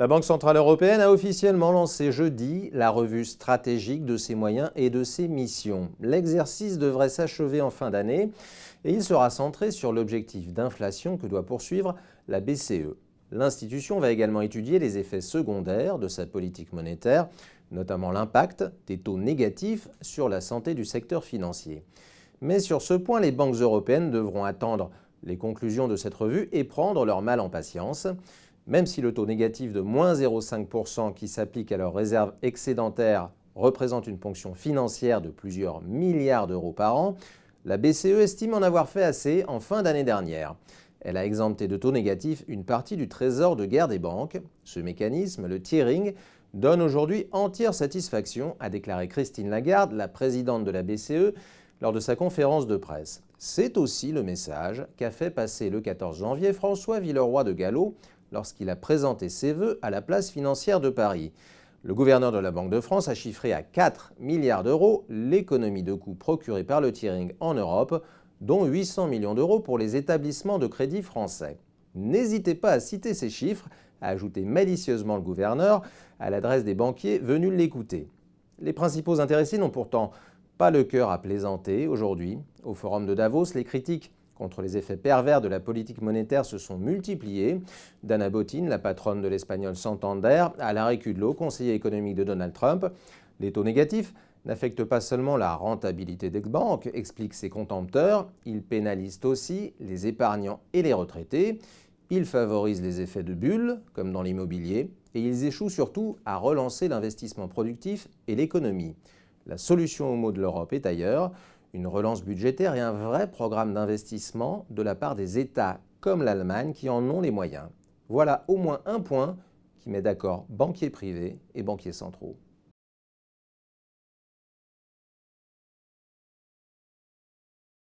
La Banque centrale européenne a officiellement lancé jeudi la revue stratégique de ses moyens et de ses missions. L'exercice devrait s'achever en fin d'année et il sera centré sur l'objectif d'inflation que doit poursuivre la BCE. L'institution va également étudier les effets secondaires de sa politique monétaire, notamment l'impact des taux négatifs sur la santé du secteur financier. Mais sur ce point, les banques européennes devront attendre les conclusions de cette revue et prendre leur mal en patience. Même si le taux négatif de moins 0,5% qui s'applique à leurs réserves excédentaires représente une ponction financière de plusieurs milliards d'euros par an, la BCE estime en avoir fait assez en fin d'année dernière. Elle a exempté de taux négatifs une partie du trésor de guerre des banques. Ce mécanisme, le tiering, donne aujourd'hui entière satisfaction, a déclaré Christine Lagarde, la présidente de la BCE, lors de sa conférence de presse. C'est aussi le message qu'a fait passer le 14 janvier François Villeroy de Galhau lorsqu'il a présenté ses vœux à la place financière de Paris. Le gouverneur de la Banque de France a chiffré à 4 milliards d'euros l'économie de coûts procurée par le tiering en Europe, dont 800 millions d'euros pour les établissements de crédit français. N'hésitez pas à citer ces chiffres, a ajouté malicieusement le gouverneur à l'adresse des banquiers venus l'écouter. Les principaux intéressés n'ont pourtant pas le cœur à plaisanter aujourd'hui. Au forum de Davos, les critiques contre les effets pervers de la politique monétaire se sont multipliés. Dana Botín, la patronne de l'espagnol Santander, à Larry Kudlow, conseiller économique de Donald Trump. Les taux négatifs n'affectent pas seulement la rentabilité des banques, expliquent ses contempteurs, ils pénalisent aussi les épargnants et les retraités. Ils favorisent les effets de bulle, comme dans l'immobilier, et ils échouent surtout à relancer l'investissement productif et l'économie. La solution aux maux de l'Europe est ailleurs, une relance budgétaire et un vrai programme d'investissement de la part des États comme l'Allemagne qui en ont les moyens. Voilà au moins un point qui met d'accord banquiers privés et banquiers centraux.